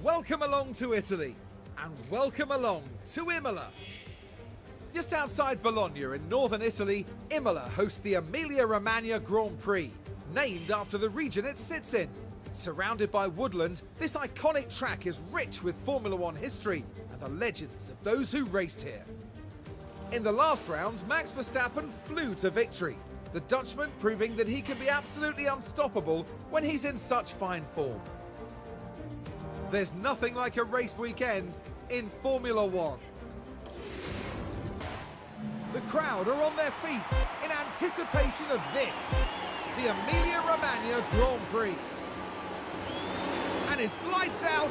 Welcome along to Italy, and welcome along to Imola. Just outside Bologna in northern Italy, Imola hosts the Emilia-Romagna Grand Prix, named after the region it sits in. Surrounded by woodland, this iconic track is rich with Formula One history and the legends of those who raced here. In the last round, Max Verstappen flew to victory, the Dutchman proving that he can be absolutely unstoppable when he's in such fine form. There's nothing like a race weekend in Formula One. The crowd are on their feet in anticipation of this, the Emilia-Romagna Grand Prix. And it's lights out,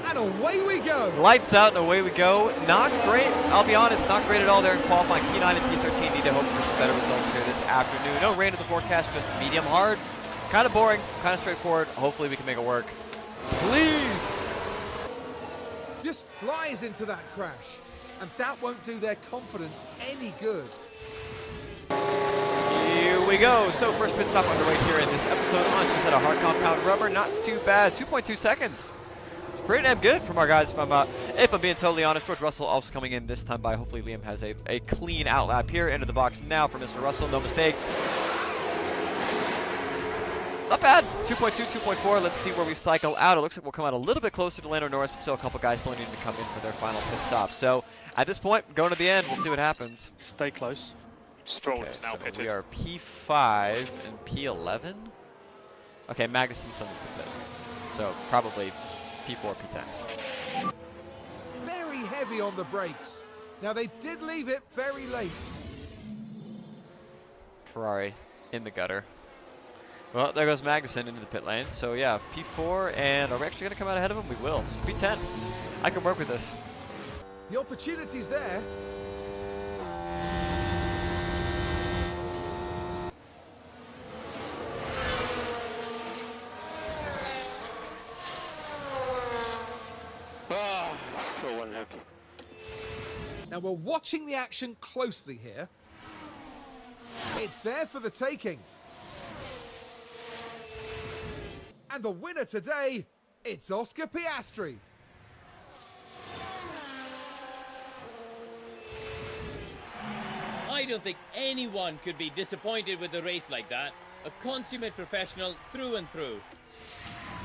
and away we go. Lights out and away we go. Not great, I'll be honest, not great at all there in qualifying. P9 and P13 need to hope for some better results here this afternoon. No rain in the forecast, just medium hard. Kind of boring, kind of straightforward. Hopefully we can make it work. Please. Just flies into that crash, and that won't do their confidence any good. Here we go. So first pit stop underway here in this episode on just at a hard compound rubber. Not too bad. 2.2 seconds. Pretty damn good from our guys. If I'm being totally honest, George Russell also coming in this time by. Hopefully Liam has a clean out lap here. Into the box now for Mr. Russell. No mistakes. Not bad. 2.2, 2.4. Let's see where we cycle out. It looks like we'll come out a little bit closer to Lando Norris, but still a couple guys still need to come in for their final pit stop. So at this point, going to the end, we'll see what happens. Stay close. Stroll is now pitted. We are P5 and P11. Okay, Magnussen's done this to pit. So probably P4, P10. Very heavy on the brakes. Now they did leave it very late. Ferrari in the gutter. Well, there goes Magnussen into the pit lane. So yeah, P4, and are we actually going to come out ahead of him? We will. So P10. I can work with this. The opportunity's there. So unlucky. Now we're watching the action closely here. It's there for the taking. And the winner today, it's Oscar Piastri. I don't think anyone could be disappointed with a race like that. A consummate professional through and through.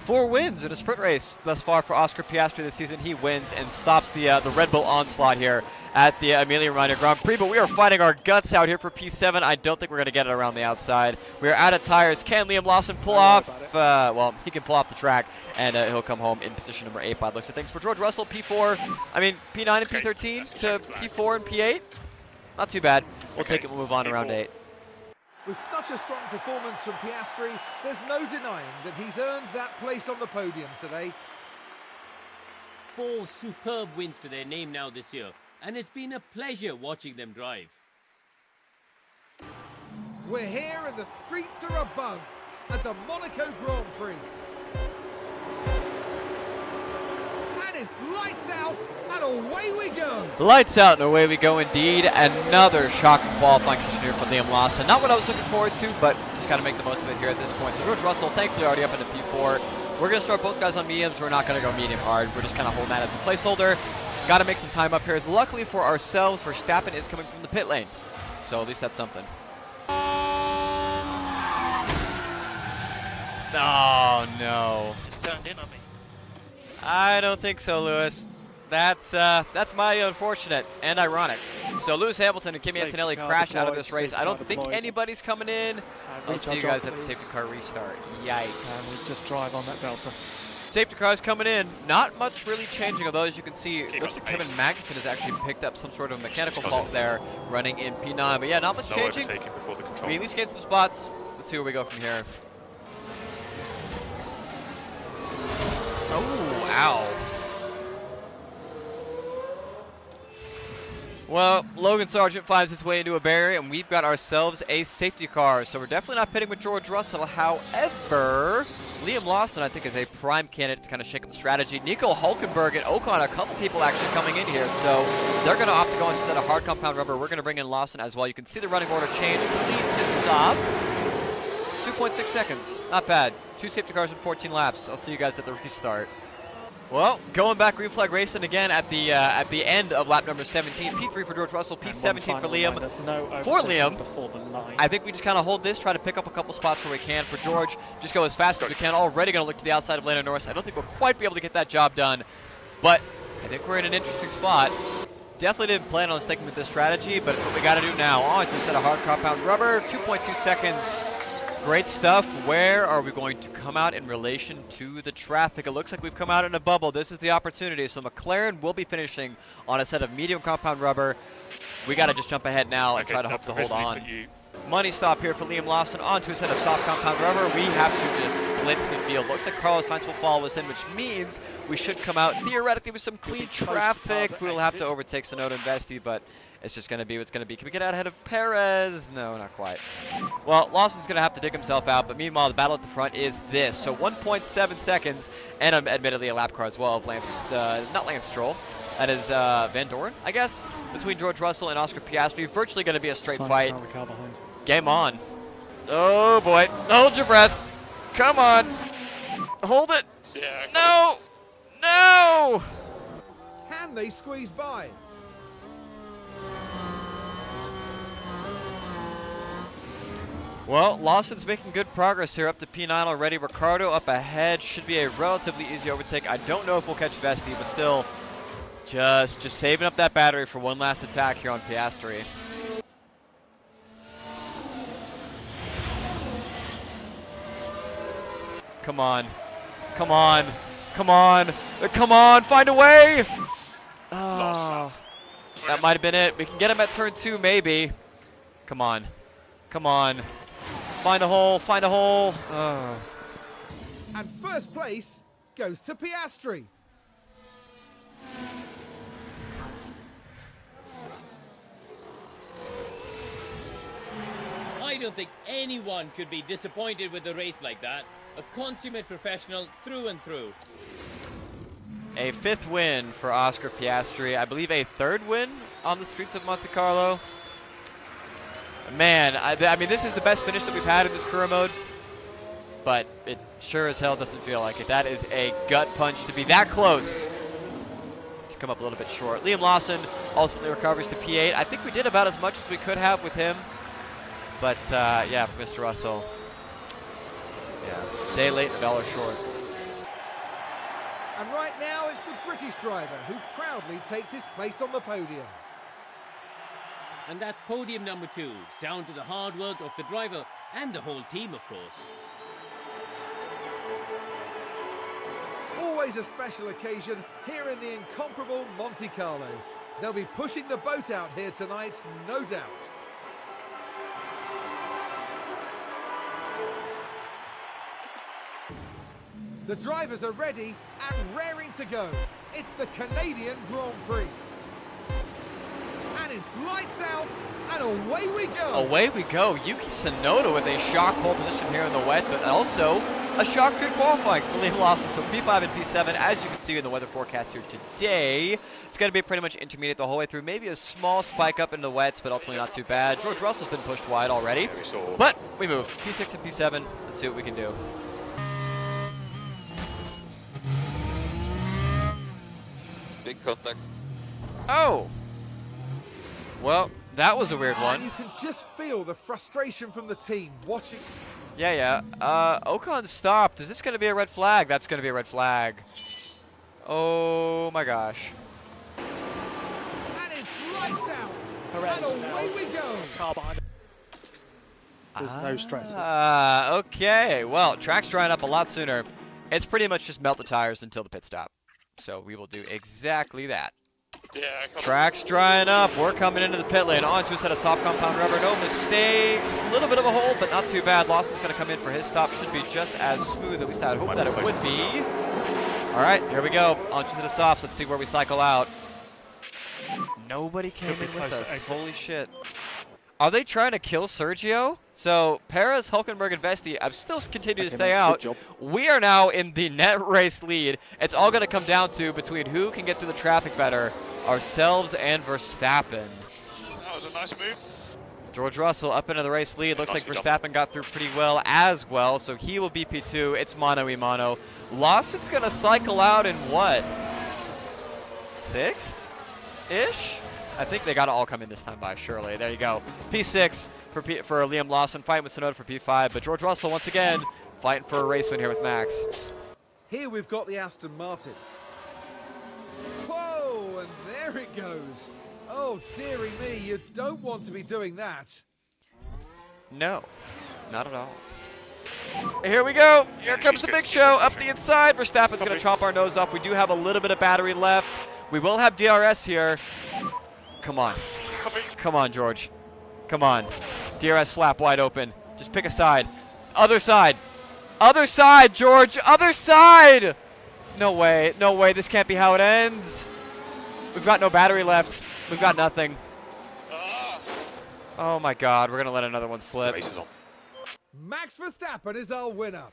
4 wins in a sprint race thus far for Oscar Piastri this season. He wins and stops the Red Bull onslaught here at the Emilia-Romagna Grand Prix. But we are fighting our guts out here for P7. I don't think we're going to get it around the outside. We are out of tires. Can Liam Lawson pull off? Well, he can pull off the track, and he'll come home in position number 8 by the looks of things. For George Russell, P9 and P13 to P4 and P8. Not too bad. We'll take it. We'll move on to round 8. With such a strong performance from Piastri, there's no denying that he's earned that place on the podium today. 4 superb wins to their name now this year, and it's been a pleasure watching them drive. We're here and the streets are abuzz at the Monaco Grand Prix. And it's lights out and away we go. Lights out and away we go indeed. Another shocking qualifying session here for Liam Lawson. Not what I was looking forward to, but just got to make the most of it here at this point. So George Russell, thankfully, already up into P4. We're going to start both guys on mediums. We're not going to go medium hard. We're just kind of holding that as a placeholder. Got to make some time up here. Luckily for ourselves, Verstappen is coming from the pit lane. So at least that's something. Oh, no. It's turned in on me. I don't think so, Lewis. That's mighty unfortunate and ironic. So Lewis Hamilton and Kimi Antonelli crash out of this race. I don't think anybody's coming in. I'll see you guys at the safety car restart. Yikes. And we just drive on that delta. Safety car's coming in. Not much really changing, although as you can see, it looks like Kevin Magnussen has actually picked up some sort of mechanical fault there running in P9. But yeah, not much changing. We at least gained some spots. Let's see where we go from here. Oh, ow. Well, Logan Sargent finds his way into a barrier, and we've got ourselves a safety car. So we're definitely not pitting with George Russell. However, Liam Lawson, I think, is a prime candidate to kind of shake up the strategy. Nico Hulkenberg and Ocon, a couple people actually coming in here. So they're going to opt to go instead of hard compound rubber. We're going to bring in Lawson as well. You can see the running order change. Clean pit stop. 2.6 seconds. Not bad. 2 safety cars in 14 laps. I'll see you guys at the restart. Well, going back green flag racing again at the end of lap number 17. P3 for George Russell, P17 for Liam. For Liam, before the line. I think we just kind of hold this, try to pick up a couple spots where we can. For George, just go as fast as we can. Already going to look to the outside of Lando Norris. I don't think we'll quite be able to get that job done, but I think we're in an interesting spot. Definitely didn't plan on sticking with this strategy, but it's what we got to do now. On to a set of hard compound rubber, 2.2 seconds. Great stuff. Where are we going to come out in relation to the traffic? It looks like we've come out in a bubble. This is the opportunity. So McLaren will be finishing on a set of medium compound rubber. We got to just jump ahead now and try to hope to hold on. Money stop here for Liam Lawson onto a set of soft compound rubber. We have to just blitz the field. Looks like Carlos Sainz will follow us in, which means we should come out theoretically with some clean traffic. We'll have to overtake Sonoda and Vesti, but it's just going to be what's going to be. Can we get out ahead of Perez? No, not quite. Well, Lawson's going to have to dig himself out, but meanwhile, the battle at the front is this. So 1.7 seconds, and admittedly a lap car as well of not Lance Stroll. That is Van Doren, I guess, between George Russell and Oscar Piastri. Virtually going to be a straight fight. Game on. Oh, boy. Hold your breath. Come on. Hold it. Yeah. No. No. Can they squeeze by? Well, Lawson's making good progress here, up to P9 already. Ricardo up ahead. Should be a relatively easy overtake. I don't know if we'll catch Vesti, but still just saving up that battery for one last attack here on Piastri. Come on. Come on. Come on. Come on. Find a way. Oh, that might have been it. We can get him at turn 2, maybe. Come on. Come on. Find a hole. Find a hole. Oh. And first place goes to Piastri. I don't think anyone could be disappointed with a race like that. A consummate professional through and through. A 5th win for Oscar Piastri. I believe a 3rd win on the streets of Monte Carlo. Man, I mean, this is the best finish that we've had in this career mode, but it sure as hell doesn't feel like it. That is a gut punch to be that close to come up a little bit short. Liam Lawson ultimately recovers to P8. I think we did about as much as we could have with him, but yeah, for Mr. Russell, yeah, day late, $1 short. And right now it's the British driver who proudly takes his place on the podium. And that's podium number 2, down to the hard work of the driver and the whole team, of course. Always a special occasion here in the incomparable Monte Carlo. They'll be pushing the boat out here tonight, no doubt. The drivers are ready and raring to go. It's the Canadian Grand Prix. And it's lights out, and away we go. Away we go. Yuki Tsunoda with a shock pole position here in the wet, but also a shock good qualifying for Liam Lawson. So P5 and P7, as you can see in the weather forecast here today, it's going to be pretty much intermediate the whole way through. Maybe a small spike up in the wets, but ultimately not too bad. George Russell's been pushed wide already, but we move. P6 and P7, let's see what we can do. Big contact. Oh. Well, that was a weird And one. you can just feel the frustration from the team watching. Yeah. Ocon stopped. Is this going to be a red flag? That's going to be a red flag. Oh my gosh. And it's lights out. Perez And away we go. Car behind him. There's no stress. Okay. Well, track's drying up a lot sooner. It's pretty much just melt the tires until the pit stop. So we will do exactly that. Yeah, Track's drying up. We're coming into the pit lane. Onto a set of soft compound rubber. No mistakes. A little bit of a hole, but not too bad. Lawson's going to come in for his stop. Should be just as smooth. At least I would hope that it would be. All right, here we go. Onto the softs. Let's see where we cycle out. Nobody came in with us. Holy shit. Are they trying to kill Sergio? So Perez, Hülkenberg, and Vesti have still continued to stay out. We are now in the net race lead. It's all going to come down to between who can get through the traffic better, ourselves and Verstappen. that was a nice move. George Russell up into the race lead. Looks like Nicely Verstappen got through pretty well as well, so he will be P2. It's mano-a-mano. Lawson's going to cycle out in what? 6th-ish? I think they got to all come in this time by, surely. There you go. P6 for Liam Lawson, fighting with Tsunoda for P5, but George Russell, once again, fighting for a race win here with Max. Here we've got the Aston Martin. Whoa, and there it goes. Oh, dearie me, you don't want to be doing that. No, not at all. Here we go. Here comes the big show. Up the inside. Verstappen's going to chomp our nose off. We do have a little bit of battery left. We will have DRS here. Come on. Come on, George. Come on. DRS flap wide open. Just pick a side. Other side. Other side, George. Other side. No way. No way. This can't be how it ends. We've got no battery left. We've got nothing. Oh, my God. We're going to let another one slip. Race is on. Max Verstappen is our winner.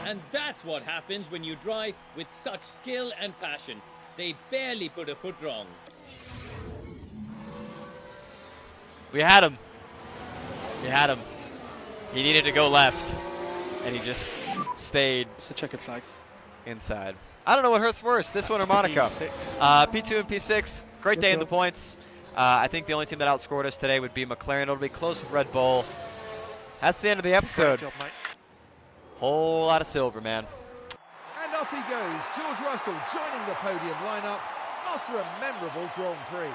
And that's what happens when you drive with such skill and passion. They barely put a foot wrong. We had him. We had him. He needed to go left, and he just stayed It's a checkered flag. inside. I don't know what hurts worse, this one or Monaco. P6. P2 and P6, great Good day in the job. points. I think the only team that outscored us today would be McLaren. It'll be close with Red Bull. That's the end of the episode. Great job, mate. Whole lot of silver, man. And up he goes, George Russell joining the podium lineup after a memorable Grand Prix.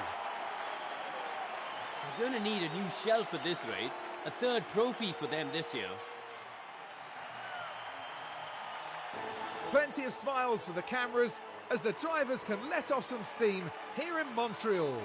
They're going to need a new shell for this race. A third trophy for them this year. Plenty of smiles for the cameras as the drivers can let off some steam here in Montreal.